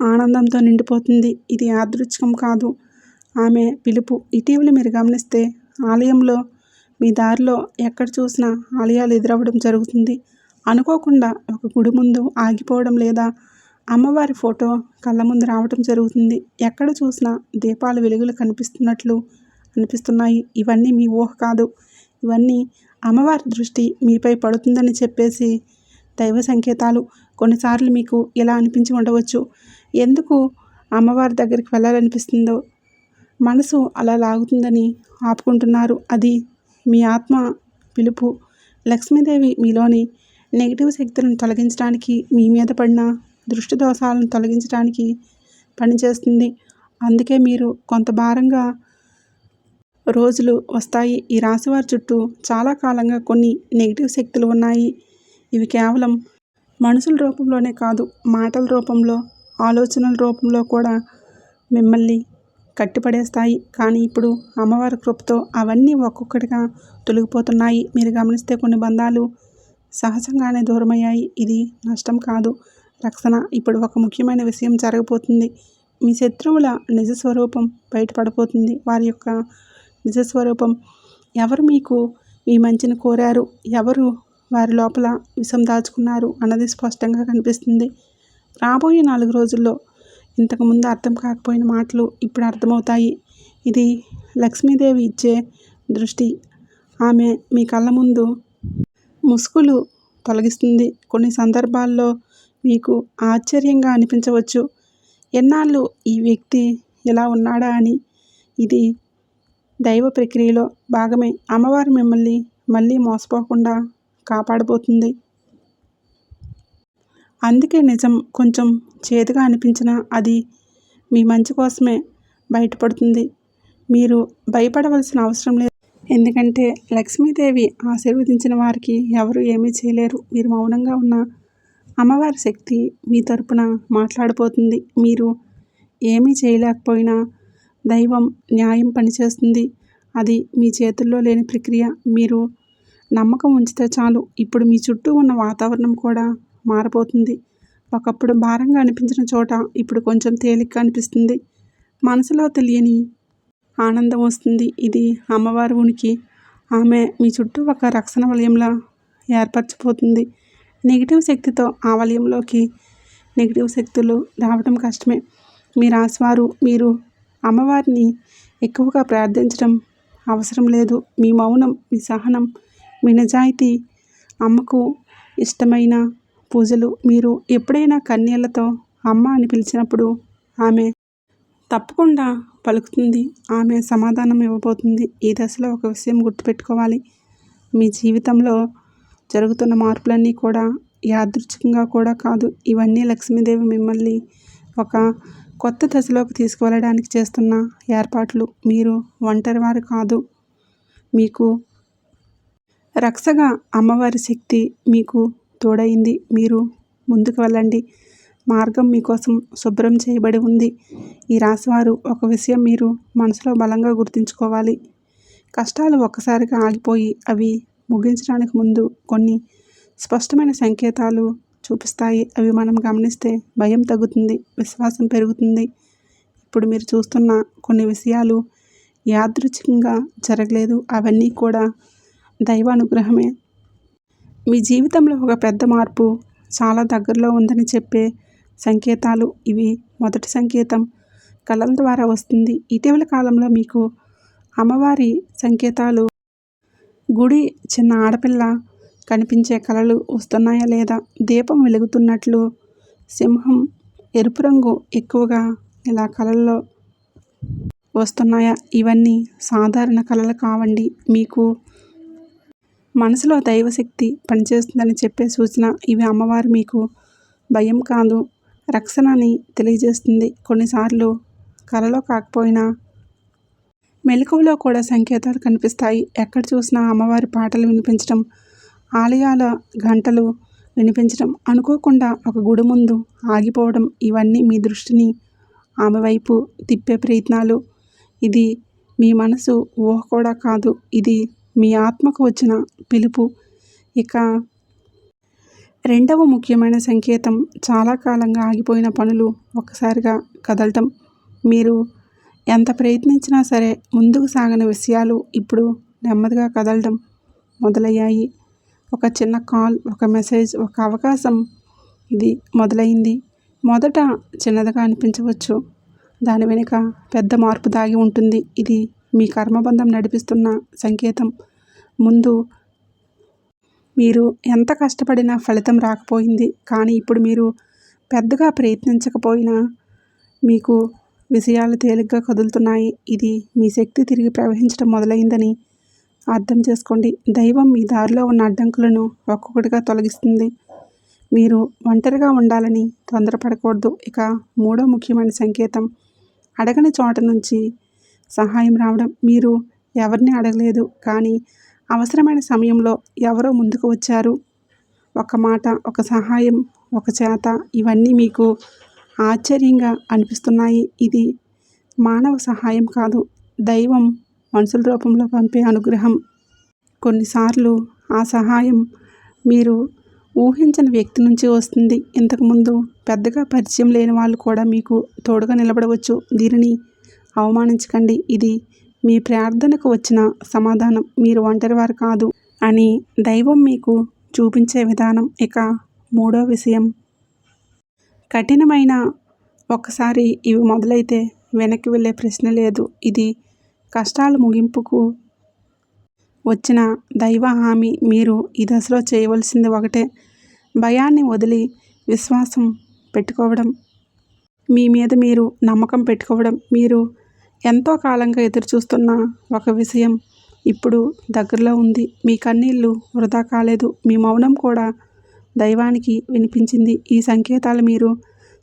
ఆనందంతో నిండిపోతుంది. ఇది యాదృచ్ఛికం కాదు, ఆమె పిలుపు. ఇటీవల మీరు గమనిస్తే ఆలయంలో మీ దారిలో ఎక్కడ చూసినా ఆలయాలు ఎదురవ్వడం జరుగుతుంది. అనుకోకుండా ఒక గుడి ముందు ఆగిపోవడం, లేదా అమ్మవారి ఫోటో కళ్ళ ముందు రావడం జరుగుతుంది. ఎక్కడ చూసినా దీపాల వెలుగులు అనిపిస్తున్నాయి. ఇవన్నీ మీ ఊహ కాదు, ఇవన్నీ అమ్మవారి దృష్టి మీపై పడుతుందని చెప్పేసి దైవ సంకేతాలు. కొన్నిసార్లు మీకు ఇలా అనిపించి ఉండవచ్చు, ఎందుకు అమ్మవారి దగ్గరికి వెళ్ళాలనిపిస్తుందో, మనసు అలా లాగుతుందని ఆపుకుంటున్నారు. అది మీ ఆత్మ పిలుపు. లక్ష్మీదేవి మీలోని నెగిటివ్ శక్తులను తొలగించడానికి, మీ మీద పడిన దృష్టి దోషాలను తొలగించడానికి పనిచేస్తుంది. అందుకే మీరు కొంత భారంగా రోజులు వస్తాయి. ఈ రాశివారి చుట్టూ చాలా కాలంగా కొన్ని నెగిటివ్ శక్తులు ఉన్నాయి. ఇవి కేవలం మనుషుల రూపంలోనే కాదు, మాటల రూపంలో, ఆలోచనల రూపంలో కూడా మిమ్మల్ని కట్టిపడేస్తాయి. కానీ ఇప్పుడు అమ్మవారి కృపతో అవన్నీ ఒక్కొక్కటిగా తొలగిపోతున్నాయి. మీరు గమనిస్తే కొన్ని బంధాలు సహజంగానే దూరమయ్యాయి. ఇది నష్టం కాదు, రక్షణ. ఇప్పుడు ఒక ముఖ్యమైన విషయం జరగబోతుంది. మీ శత్రువుల నిజస్వరూపం బయటపడబోతుంది. వారి యొక్క నిజస్వరూపం. ఎవరు మీకు మీ మంచిని కోరారు, ఎవరు వారి లోపల విషం దాచుకున్నారు అన్నది స్పష్టంగా కనిపిస్తుంది. రాబోయే 4 రోజుల్లో ఇంతకుముందు అర్థం కాకపోయిన మాటలు ఇప్పుడు అర్థమవుతాయి. ఇది లక్ష్మీదేవి ఇచ్చే దృష్టి. ఆమె మీ కళ్ళ ముందు ముసుగులు తొలగిస్తుంది. కొన్ని సందర్భాల్లో మీకు ఆశ్చర్యంగా అనిపించవచ్చు, ఎన్నాళ్ళు ఈ వ్యక్తి ఇలా ఉన్నాడా అని. ఇది దైవ ప్రక్రియలో భాగమే. అమ్మవారు మిమ్మల్ని మళ్ళీ మోసపోకుండా కాపాడబోతుంది. అందుకే నిజం కొంచెం చేదుగా అనిపించినా అది మీ మంచి కోసమే బయటపడుతుంది. మీరు భయపడవలసిన అవసరం లేదు, ఎందుకంటే లక్ష్మీదేవి ఆశీర్వదించిన వారికి ఎవరు ఏమీ చేయలేరు. మీరు మౌనంగా ఉన్న అమ్మవారి శక్తి మీ తరపున మాట్లాడబోతుంది. మీరు ఏమీ చేయలేకపోయినా దైవం న్యాయం పనిచేస్తుంది. అది మీ చేతుల్లో లేని ప్రక్రియ. మీరు నమ్మకం ఉంచితే చాలు ఇప్పుడు మీ చుట్టూ ఉన్న వాతావరణం కూడా మారిపోతుంది. ఒకప్పుడు భారంగా అనిపించిన చోట ఇప్పుడు కొంచెం తేలిగ్గా అనిపిస్తుంది. మనసులో తెలియని ఆనందం వస్తుంది. ఇది అమ్మవారి ఉనికి. ఆమె మీ చుట్టూ ఒక రక్షణ వలయంలా ఏర్పరచిపోతుంది. నెగిటివ్ శక్తితో ఆ వలయంలోకి నెగిటివ్ శక్తులు రావడం కష్టమే. మీ రాశివారు మీరు అమ్మవారిని ఎక్కువగా ప్రార్థించడం అవసరం లేదు. మీ మౌనం, మీ సహనం, మీ నిజాయితీ అమ్మకు ఇష్టమైన పూజలు. మీరు ఎప్పుడైనా కన్నీళ్లతో అమ్మ అని పిలిచినప్పుడు ఆమె తప్పకుండా పలుకుతుంది. ఆమె సమాధానం ఇవ్వబోతుంది. ఈ దశలో ఒక విషయం గుర్తుపెట్టుకోవాలి. మీ జీవితంలో జరుగుతున్న మార్పులన్నీ కూడా యాదృచ్ఛికంగా కూడా కాదు. ఇవన్నీ లక్ష్మీదేవి మిమ్మల్ని ఒక కొత్త దశలోకి తీసుకువెళ్ళడానికి చేస్తున్న ఏర్పాట్లు. మీరు ఒంటరివారు కాదు. మీకు రక్షగా అమ్మవారి శక్తి మీకు తోడైంది. మీరు ముందుకు వెళ్ళండి. మార్గం మీకోసం శుభ్రం చేయబడి ఉంది. ఈ రాశివారు ఒక విషయం మీరు మనసులో బలంగా గుర్తుంచుకోవాలి. కష్టాలు ఒక్కసారిగా ఆగిపోయి అవి ముగించడానికి ముందు కొన్ని స్పష్టమైన సంకేతాలు చూపిస్తాయి. అవి మనం గమనిస్తే భయం తగ్గుతుంది, విశ్వాసం పెరుగుతుంది. ఇప్పుడు మీరు చూస్తున్న కొన్ని విషయాలు యాదృచ్ఛికంగా జరగలేదు. అవన్నీ కూడా దైవ అనుగ్రహమే. మీ జీవితంలో ఒక పెద్ద మార్పు చాలా దగ్గరలో ఉందని చెప్పే సంకేతాలు ఇవి. మొదటి సంకేతం కళల ద్వారా వస్తుంది. ఇటీవల కాలంలో మీకు అమ్మవారి సంకేతాలు గుడి, చిన్న ఆడపిల్ల కనిపించే కళలు వస్తున్నాయా లేదా? దీపం వెలుగుతున్నట్లు, సింహం, ఎరుపు రంగు ఎక్కువగా ఇలా కళల్లో వస్తున్నాయా? ఇవన్నీ సాధారణ కళలు కావండి. మీకు మనసులో దైవశక్తి పనిచేస్తుందని చెప్పే సూచన. ఇవి అమ్మవారు మీకు భయం కాదు, రక్షణని తెలియజేస్తుంది. కొన్నిసార్లు కలలో కాకపోయినా మెలకువలో కూడా సంకేతాలు కనిపిస్తాయి. ఎక్కడ చూసినా అమ్మవారి పాటలు వినిపించడం, ఆలయాల గంటలు వినిపించడం, అనుకోకుండా ఒక గుడి ముందు ఆగిపోవడం ఇవన్నీ మీ దృష్టిని ఆమె వైపు తిప్పే ప్రయత్నాలు. ఇది మీ మనసు ఊహ కూడా కాదు. ఇది మీ ఆత్మకు వచ్చిన పిలుపు. ఇక రెండవ ముఖ్యమైన సంకేతం చాలా కాలంగా ఆగిపోయిన పనులు ఒక్కసారిగా కదలటం. మీరు ఎంత ప్రయత్నించినా సరే ముందుకు సాగని విషయాలు ఇప్పుడు నెమ్మదిగా కదలడం మొదలయ్యాయి. ఒక చిన్న కాల్, ఒక మెసేజ్, ఒక అవకాశం ఇది మొదలైంది. మొదట చిన్నదిగా అనిపించవచ్చు. దాని వెనుక పెద్ద మార్పు దాగి ఉంటుంది. ఇది మీ కర్మబంధం నడిపిస్తున్న సంకేతం. ముందు మీరు ఎంత కష్టపడినా ఫలితం రాకపోయింది. కానీ ఇప్పుడు మీరు పెద్దగా ప్రయత్నించకపోయినా మీకు విషయాలు తేలిగ్గా కదులుతున్నాయి. ఇది మీ శక్తి తిరిగి ప్రవహించడం మొదలైందని అర్థం చేసుకోండి. దైవం మీ దారిలో ఉన్న అడ్డంకులను ఒక్కొక్కటిగా తొలగిస్తుంది. మీరు ఒంటరిగా ఉండాలని తొందరపడకూడదు. ఇక మూడో ముఖ్యమైన సంకేతం అడగని చోట నుంచి సహాయం రావడం. మీరు ఎవరిని అడగలేదు, కానీ అవసరమైన సమయంలో ఎవరో ముందుకు వచ్చారు. ఒక మాట, ఒక సహాయం, ఒక చేత ఇవన్నీ మీకు ఆశ్చర్యంగా అనిపిస్తున్నాయి. ఇది మానవ సహాయం కాదు, దైవం మనుషుల రూపంలో పంపే అనుగ్రహం. కొన్నిసార్లు ఆ సహాయం మీరు ఊహించని వ్యక్తి నుంచి వస్తుంది. ఇంతకుముందు పెద్దగా పరిచయం లేని వాళ్ళు కూడా మీకు తోడుగా నిలబడవచ్చు. దీనిని అవమానించకండి. ఇది మీ ప్రార్థనకు వచ్చిన సమాధానం. మీరు ఒంటరివారు కాదు అని దైవం మీకు చూపించే విధానం. ఇక మూడో విషయం కఠినమైన. ఒక్కసారి ఇవి మొదలైతే వెనక్కి వెళ్ళే ప్రశ్న లేదు. ఇది కష్టాల ముగింపుకు వచ్చిన దైవ హామీ. మీరు ఈ దశలో చేయవలసింది ఒకటే, భయాన్ని వదిలి విశ్వాసం పెట్టుకోవడం. మీ మీద మీరు నమ్మకం పెట్టుకోవడం. మీరు ఎంతో కాలంగా ఎదురుచూస్తున్న ఒక విషయం ఇప్పుడు దగ్గరలో ఉంది. మీ కన్నీళ్ళు వృధా కాలేదు. మీ మౌనం కూడా దైవానికి వినిపించింది. ఈ సంకేతాలు మీరు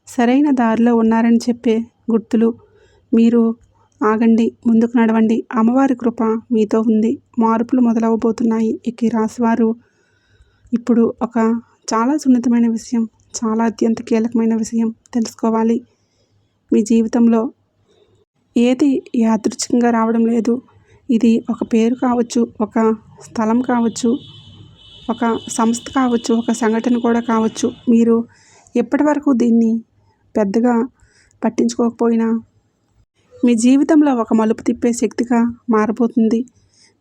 సరైన దారిలో ఉన్నారని చెప్పే గుర్తులు. మీరు ఆగండి, ముందుకు నడవండి. అమ్మవారి కృప మీతో ఉంది. మార్పులు మొదలవబోతున్నాయి. ఇక ఈ రాశివారు ఇప్పుడు ఒక చాలా సున్నితమైన విషయం, చాలా అత్యంత కీలకమైన విషయం తెలుసుకోవాలి. మీ జీవితంలో ఏది యాదృచ్ఛికంగా రావడం లేదు. ఇది ఒక పేరు కావచ్చు, ఒక స్థలం కావచ్చు, ఒక సంస్థ కావచ్చు, ఒక సంఘటన కూడా కావచ్చు. మీరు ఎప్పటివరకు దీన్ని పెద్దగా పట్టించుకోకపోయినా మీ జీవితంలో ఒక మలుపు తిప్పే శక్తిగా మారబోతుంది.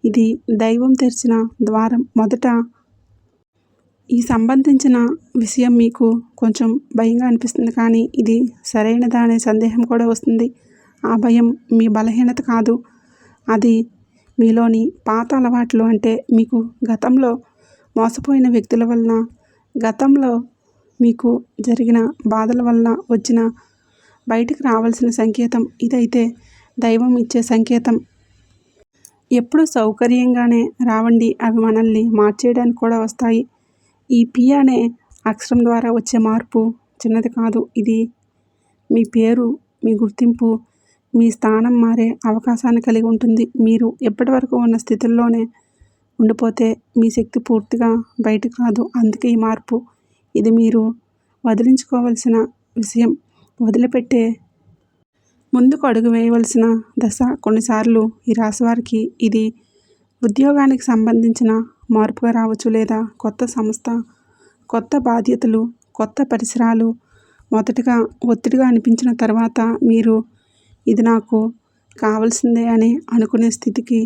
ఇది దైవం తెరిచిన ద్వారం. మొదట ఈ సంబంధించిన విషయం మీకు కొంచెం భయంగా అనిపిస్తుంది, కానీ ఇది సరైనదా అనే సందేహం కూడా వస్తుంది. ఆ భయం మీ బలహీనత కాదు, అది మీలోని పాత అలవాట్లు. అంటే మీకు గతంలో మోసపోయిన వ్యక్తుల వలన, గతంలో మీకు జరిగిన బాధల వలన వచ్చిన బయటికి రావాల్సిన సంకేతం. ఇదైతే దైవం ఇచ్చే సంకేతం. ఎప్పుడు సౌకర్యంగానే రావండి, అవి మనల్ని మార్చేయడానికి కూడా వస్తాయి. ఈ పి అనే అక్షరం ద్వారా వచ్చే మార్పు చిన్నది కాదు. ఇది మీ పేరు, మీ గుర్తింపు, మీ స్థానం మారే అవకాశాన్ని కలిగి ఉంటుంది. మీరు ఎప్పటివరకు ఉన్న స్థితిలోనే ఉండిపోతే మీ శక్తి పూర్తిగా బయటకు రాదు. అందుకే ఈ మార్పు. ఇది మీరు వదిలించుకోవలసిన విషయం, వదిలిపెట్టే ముందుకు అడుగు వేయవలసిన దశ. కొన్నిసార్లు ఈ రాశి వారికి ఇది ఉద్యోగానికి సంబంధించిన మార్పుగా రావచ్చు, లేదా కొత్త సంస్థ, కొత్త బాధ్యతలు, కొత్త పరిసరాలు. మొదటగా ఒత్తిడిగా అనిపించిన తర్వాత మీరు ఇది నాకు కావాల్సిందే అని అనుకునే స్థితికి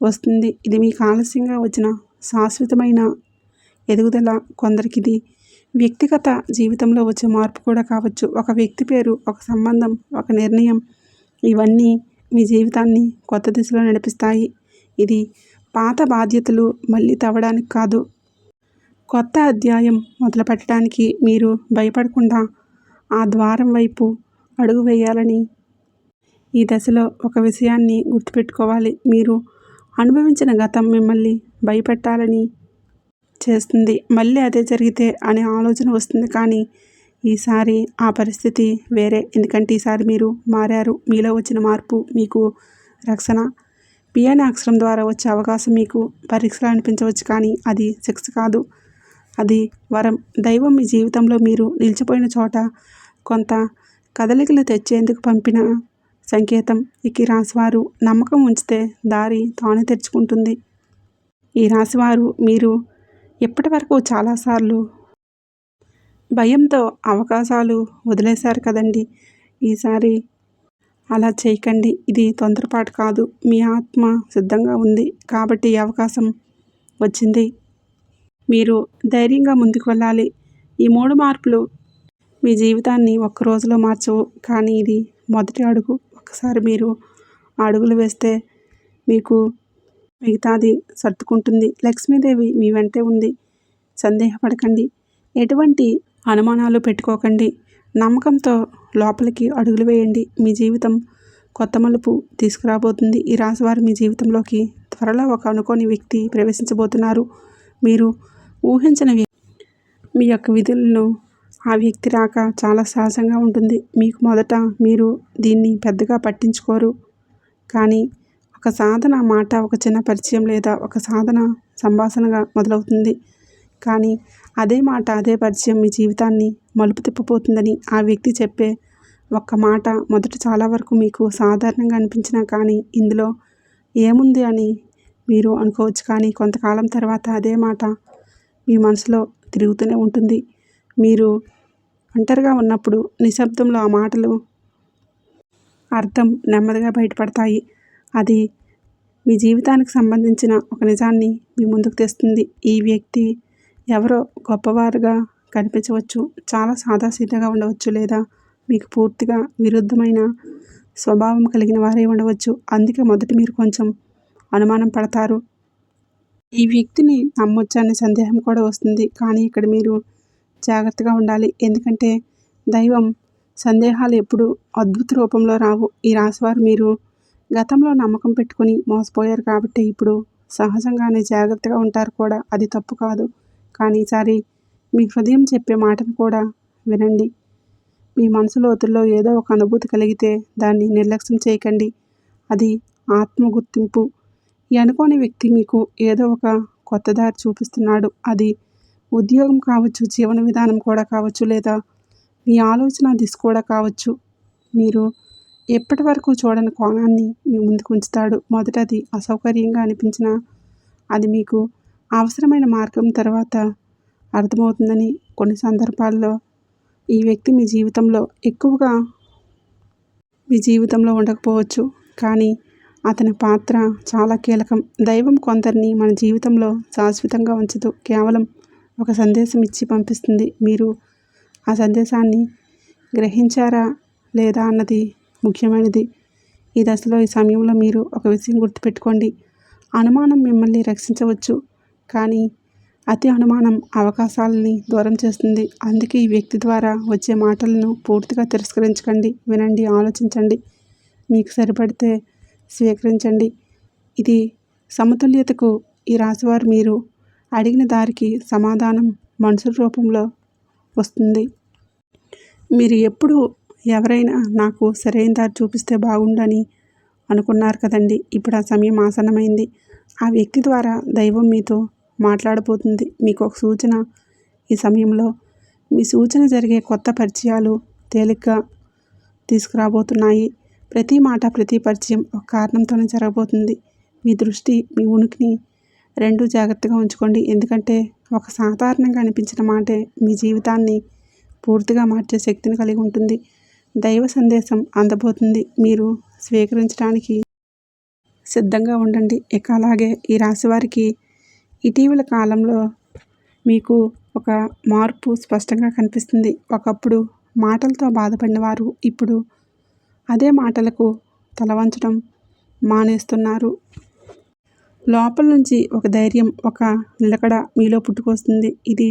వస్తుంది. ఇది మీకు ఆలస్యంగా వచ్చిన శాశ్వతమైన ఎదుగుదల. కొందరికి ఇది వ్యక్తిగత జీవితంలో వచ్చే మార్పు కూడా కావచ్చు. ఒక వ్యక్తి పేరు, ఒక సంబంధం, ఒక నిర్ణయం, ఇవన్నీ మీ జీవితాన్ని కొత్త దిశలో నడిపిస్తాయి. ఇది పాత బాధ్యతలు మళ్ళీ తవ్వడానికి కాదు, కొత్త అధ్యాయం మొదలు పెట్టడానికి. మీరు భయపడకుండా ఆ ద్వారం వైపు అడుగు వేయాలని ఈ దశలో ఒక విషయాన్ని గుర్తుపెట్టుకోవాలి. మీరు అనుభవించిన గతం మిమ్మల్ని భయపెట్టాలని చేస్తుంది. మళ్ళీ అదే జరిగితే అనే ఆలోచన వస్తుంది, కానీ ఈసారి ఆ పరిస్థితి వేరే. ఎందుకంటే ఈసారి మీరు మారారు. మీలో వచ్చిన మార్పు మీకు రక్షణ. పి అనే అక్షరం ద్వారా వచ్చే అవకాశం మీకు పరీక్షలు అనిపించవచ్చు, కానీ అది శిక్ష కాదు, అది వరం. దైవం మీ జీవితంలో మీరు నిలిచిపోయిన చోట కొంత కదలికలు తెచ్చేందుకు పంపిన సంకేతం. ఇక ఈ రాశివారు నమ్మకం ఉంచితే దారి తానే తెరుచుకుంటుంది. ఈ రాశివారు మీరు ఇప్పటి వరకు చాలాసార్లు భయంతో అవకాశాలు వదిలేశారు కదండి. ఈసారి అలా చేయకండి. ఇది తొందరపాటు కాదు, మీ ఆత్మ సిద్ధంగా ఉంది కాబట్టి ఈ అవకాశం వచ్చింది. మీరు ధైర్యంగా ముందుకు వెళ్ళాలి. ఈ 3 మార్పులు మీ జీవితాన్ని ఒక్క రోజులో మార్చవు, కానీ ఇది మొదటి అడుగు. ఒకసారి మీరు అడుగులు వేస్తే మీకు మిగతాది సర్దుకుంటుంది. లక్ష్మీదేవి మీ వెంటే ఉంది. సందేహపడకండి, ఎటువంటి అనుమానాలు పెట్టుకోకండి. నమ్మకంతో లోపలికి అడుగులు వేయండి. మీ జీవితం కొత్త మలుపు తీసుకురాబోతుంది. ఈ రాశివారు మీ జీవితంలోకి త్వరలో ఒక అనుకోని వ్యక్తి ప్రవేశించబోతున్నారు. మీరు ఊహించిన మీ యొక్క విధులను ఆ వ్యక్తి రాక చాలా సహజంగా ఉంటుంది. మీకు మొదట మీరు దీన్ని పెద్దగా పట్టించుకోరు, కానీ ఒక సాధన మాట, ఒక చిన్న పరిచయం లేదా ఒక సాధన సంభాషణగా మొదలవుతుంది. కానీ అదే మాట, అదే పరిచయం మీ జీవితాన్ని మలుపు తిప్పబోతుందని ఆ వ్యక్తి చెప్పే ఒక్క మాట మొదట చాలా వరకు మీకు సాధారణంగా అనిపించినా, కానీ ఇందులో ఏముంది అని మీరు అనుకోవచ్చు. కానీ కొంతకాలం తర్వాత అదే మాట మీ మనసులో తిరుగుతూనే ఉంటుంది. మీరు ఒంటరిగా ఉన్నప్పుడు నిశ్శబ్దంలో ఆ మాటలు అర్థం నెమ్మదిగా బయటపడతాయి. అది మీ జీవితానికి సంబంధించిన ఒక నిజాన్ని మీ ముందుకు తెస్తుంది. ఈ వ్యక్తి ఎవరో గొప్పవారుగా కనిపించవచ్చు, చాలా సాదాసీదాగా ఉండవచ్చు, లేదా మీకు పూర్తిగా విరుద్ధమైన స్వభావం కలిగిన వారే ఉండవచ్చు. అందుకే మొదట మీరు కొంచెం అనుమానం పడతారు. ఈ వ్యక్తిని నమ్మొచ్చా అనే సందేహం కూడా వస్తుంది, కానీ ఇక్కడ మీరు జాగ్రత్తగా ఉండాలి. ఎందుకంటే దైవం సందేహాలు ఎప్పుడు అద్భుత రూపంలో రావు. ఈ రాశివారు మీరు గతంలో నమ్మకం పెట్టుకుని మోసపోయారు కాబట్టి ఇప్పుడు సహజంగానే జాగ్రత్తగా ఉంటారు కూడా. అది తప్పు కాదు, కానీ ఈసారి మీ హృదయం చెప్పే మాటను కూడా వినండి. మీ మనసు లోతుల్లో ఏదో ఒక అనుభూతి కలిగితే దాన్ని నిర్లక్ష్యం చేయకండి. అది ఆత్మ గుర్తింపు. ఈ అనుకోని వ్యక్తి మీకు ఏదో ఒక కొత్త దారి చూపిస్తున్నాడు. అది ఉద్యోగం కావచ్చు, జీవన విధానం కూడా కావచ్చు, లేదా మీ ఆలోచన దిశ కూడా కావచ్చు. మీరు ఎప్పటి వరకు చూడని కోణాన్ని మీ ముందుకు ఉంచుతాడు. మొదటది అసౌకర్యంగా అనిపించినా అది మీకు అవసరమైన మార్గం తర్వాత అర్థమవుతుందని. కొన్ని సందర్భాల్లో ఈ వ్యక్తి మీ జీవితంలో ఉండకపోవచ్చు, కానీ అతని పాత్ర చాలా కీలకం. దైవం కొందరిని మన జీవితంలో శాశ్వతంగా ఉంచదు, కేవలం ఒక సందేశం ఇచ్చి పంపిస్తుంది. మీరు ఆ సందేశాన్ని గ్రహించారా లేదా అన్నది ముఖ్యమైనది. ఈ దశలో, ఈ సమయంలో మీరు ఒక విషయం గుర్తుపెట్టుకోండి. అనుమానం మిమ్మల్ని రక్షించవచ్చు, కానీ అతి అనుమానం అవకాశాలని దూరం చేస్తుంది. అందుకే ఈ వ్యక్తి ద్వారా వచ్చే మాటలను పూర్తిగా తిరస్కరించకండి. వినండి, ఆలోచించండి, మీకు సరిపడితే స్వీకరించండి. ఇది సమతుల్యతకు. ఈ రాశివారు మీరు అడిగిన దారికి సమాధానం మనుషుల రూపంలో వస్తుంది. మీరు ఎప్పుడు ఎవరైనా నాకు సరైన దారి చూపిస్తే బాగుండని అనుకున్నారు కదండి. ఇప్పుడు ఆ సమయం ఆసన్నమైంది. ఆ వ్యక్తి ద్వారా దైవం మీతో మాట్లాడబోతుంది. మీకు ఒక సూచన. ఈ సమయంలో మీ సూచన జరిగే కొత్త పరిచయాలు తేలిగ్గా తీసుకురాబోతున్నాయి. ప్రతి మాట, ప్రతి పరిచయం ఒక కారణంతోనే జరగబోతుంది. మీ దృష్టి, మీ ఉనికిని రెండూ జాగ్రత్తగా ఉంచుకోండి. ఎందుకంటే ఒక సాధారణంగా అనిపించిన మాటే మీ జీవితాన్ని పూర్తిగా మార్చే శక్తిని కలిగి ఉంటుంది. దైవ సందేశం అందబోతుంది. మీరు స్వీకరించడానికి సిద్ధంగా ఉండండి. ఇక అలాగే ఈ రాశివారికి ఇటీవల కాలంలో మీకు ఒక మార్పు స్పష్టంగా కనిపిస్తుంది. ఒకప్పుడు మాటలతో బాధపడిన వారు ఇప్పుడు అదే మాటలకు తలవంచడం మానేస్తున్నారు. లోపల నుంచి ఒక ధైర్యం, ఒక నిలకడ మీలో పుట్టుకొస్తుంది. ఇది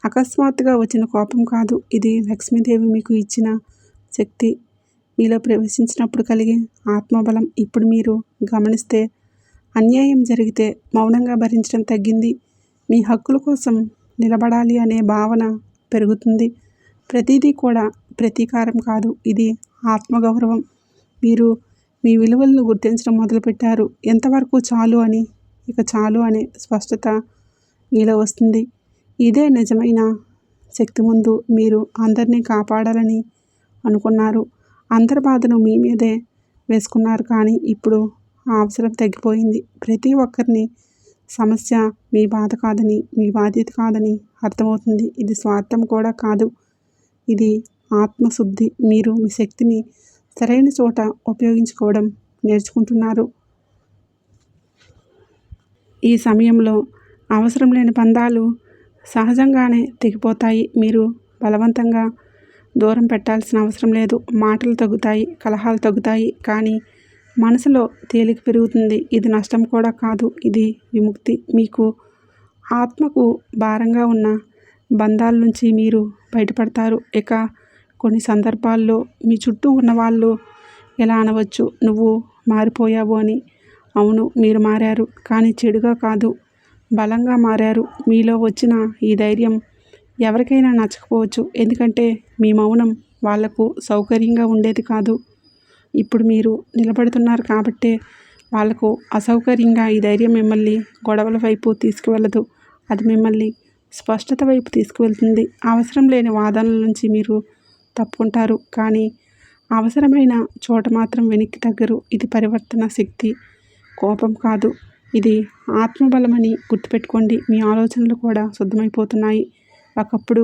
అకస్మాత్తుగా వచ్చిన కోపం కాదు. ఇది లక్ష్మీదేవి మీకు ఇచ్చిన శక్తి. మీలో ప్రవేశించినప్పుడు కలిగే ఆత్మబలం. ఇప్పుడు మీరు గమనిస్తే అన్యాయం జరిగితే మౌనంగా భరించడం తగ్గింది. మీ హక్కుల కోసం నిలబడాలి అనే భావన పెరుగుతుంది. ప్రతిదీ కూడా ప్రతీకారం కాదు, ఇది ఆత్మగౌరవం. మీరు మీ విలువలను గుర్తించడం మొదలుపెట్టారు. ఎంతవరకు చాలు అని, ఇక చాలు అనే స్పష్టత మీలో వస్తుంది. ఇదే నిజమైన శక్తి. ముందు మీరు అందరినీ కాపాడాలని అనుకున్నారు. అందరి బాధను మీ మీదే వేసుకున్నారు. కానీ ఇప్పుడు ఆ అవసరం తగ్గిపోయింది. ప్రతి ఒక్కరిని సమస్య మీ బాధ కాదని, మీ బాధ్యత కాదని అర్థమవుతుంది. ఇది స్వార్థం కూడా కాదు, ఇది ఆత్మశుద్ధి. మీరు మీ శక్తిని సరైన చోట ఉపయోగించుకోవడం నేర్చుకుంటున్నారు. ఈ సమయంలో అవసరం లేని బంధాలు సహజంగానే తెగిపోతాయి. మీరు బలవంతంగా దూరం పెట్టాల్సిన అవసరం లేదు. మాటలు తగ్గుతాయి, కలహాలు తగ్గుతాయి, కానీ మనసులో తేలిక పెరుగుతుంది. ఇది నష్టం కూడా కాదు, ఇది విముక్తి. మీకు ఆత్మకు భారంగా ఉన్న బంధాల నుంచి మీరు బయటపడతారు. ఇక కొన్ని సందర్భాల్లో మీ చుట్టూ ఉన్నవాళ్ళు ఎలా అనవచ్చు, నువ్వు మారిపోయావు అని. అవును, మీరు మారారు, కానీ చెడుగా కాదు, బలంగా మారారు. మీలో వచ్చిన ఈ ధైర్యం ఎవరికైనా నచ్చకపోవచ్చు, ఎందుకంటే మీ మౌనం వాళ్లకు సౌకర్యంగా ఉండేది కాదు. ఇప్పుడు మీరు నిలబడుతున్నారు కాబట్టే వాళ్లకు అసౌకర్యంగా. ఈ ధైర్యం మిమ్మల్ని గొడవల వైపు తీసుకువెళ్ళదు, అది మిమ్మల్ని స్పష్టత వైపు తీసుకువెళ్తుంది. అవసరం లేని వాదనల నుంచి మీరు తప్పుకుంటారు, కానీ అవసరమైన చోట మాత్రం వెనక్కి తగ్గరు. ఇది పరివర్తన శక్తి, కోపం కాదు, ఇది ఆత్మబలమని గుర్తుపెట్టుకోండి. మీ ఆలోచనలు కూడా శుద్ధమైపోతున్నాయి. ఒకప్పుడు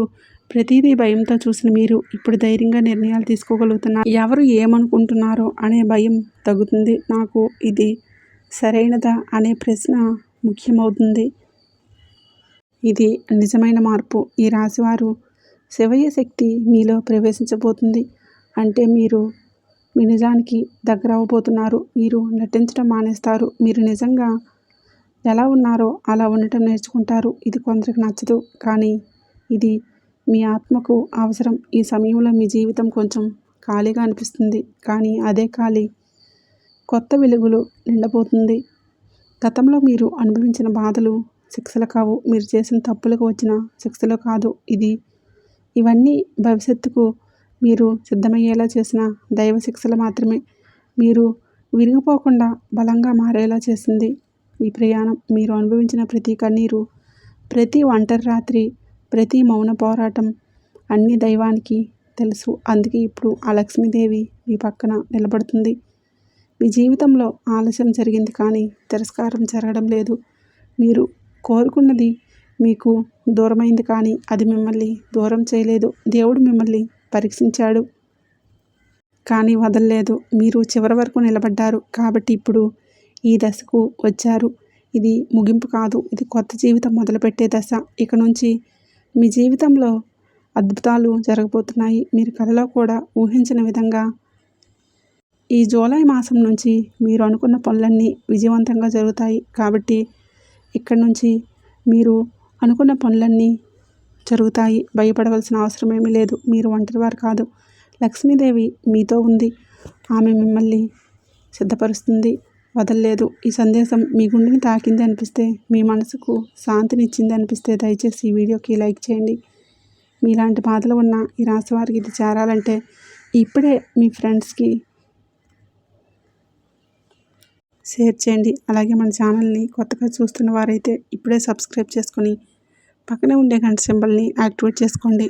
ప్రతిదీ భయంతో చూసిన మీరు ఇప్పుడు ధైర్యంగా నిర్ణయాలు తీసుకోగలుగుతున్నారు. ఎవరు ఏమనుకుంటున్నారో అనే భయం తగ్గుతుంది. నాకు ఇది సరైనదా అనే ప్రశ్న ముఖ్యమవుతుంది. ఇది నిజమైన మార్పు. ఈ రాశివారు శివయ్య శక్తి మీలో ప్రవేశించబోతుంది. అంటే మీరు మీ నిజానికి దగ్గర అవ్వబోతున్నారు. మీరు నటించడం మానేస్తారు. మీరు నిజంగా ఎలా ఉన్నారో అలా ఉండటం నేర్చుకుంటారు. ఇది కొందరికి నచ్చదు, కానీ ఇది మీ ఆత్మకు అవసరం. ఈ సమయంలో మీ జీవితం కొంచెం ఖాళీగా అనిపిస్తుంది, కానీ అదే ఖాళీ కొత్త వెలుగులు నిండబోతుంది. గతంలో మీరు అనుభవించిన బాధలు శిక్షలు కావు, మీరు చేసిన తప్పులకు వచ్చిన శిక్షలు కాదు. ఇవన్నీ భవిష్యత్తుకు మీరు సిద్ధమయ్యేలా చేసిన దైవ శిక్షలు మాత్రమే. మీరు విరిగిపోకుండా బలంగా మారేలా చేసింది ఈ ప్రయాణం. మీరు అనుభవించిన ప్రతి కన్నీరు, ప్రతి ఒంటరి రాత్రి, ప్రతి మౌన పోరాటం అన్నీ దైవానికి తెలుసు. అందుకే ఇప్పుడు ఆ లక్ష్మీదేవి మీ పక్కన నిలబడుతుంది. మీ జీవితంలో ఆలస్యం జరిగింది కానీ తిరస్కారం జరగడం లేదు. మీరు కోరుకున్నది మీకు దూరమైంది కానీ అది మిమ్మల్ని దూరం చేయలేదు. దేవుడు మిమ్మల్ని పరీక్షించాడు కానీ వదలలేదు. మీరు చివరి వరకు నిలబడ్డారు కాబట్టి ఇప్పుడు ఈ దశకు వచ్చారు. ఇది ముగింపు కాదు, ఇది కొత్త జీవితం మొదలుపెట్టే దశ. ఇక నుంచి మీ జీవితంలో అద్భుతాలు జరగబోతున్నాయి. మీరు కలలో కూడా ఊహించిన విధంగా ఈ జూలై మాసం నుంచి మీరు అనుకున్న పనులన్నీ విజయవంతంగా జరుగుతాయి. కాబట్టి ఇక్కడి నుంచి మీరు అనుకున్న పనులన్నీ జరుగుతాయి. భయపడవలసిన అవసరం ఏమీ లేదు. మీరు ఒంటరివారు కాదు. లక్ష్మీదేవి మీతో ఉంది. ఆమె మిమ్మల్ని సిద్ధపరుస్తుంది, వదలలేదు. ఈ సందేశం మీ గుండెని తాకింది అనిపిస్తే, మీ మనసుకు శాంతినిచ్చింది అనిపిస్తే దయచేసి ఈ వీడియోకి లైక్ చేయండి. మీలాంటి బాధలు ఉన్న ఈ రాశి వారికి ఇది చేరాలంటే ఇప్పుడే మీ ఫ్రెండ్స్కి షేర్ చేయండి. అలాగే మన ఛానల్ని కొత్తగా చూస్తున్న వారైతే ఇప్పుడే సబ్స్క్రైబ్ చేసుకొని పక్కనే ఉండే గంట సింబల్ని యాక్టివేట్ చేసుకోండి.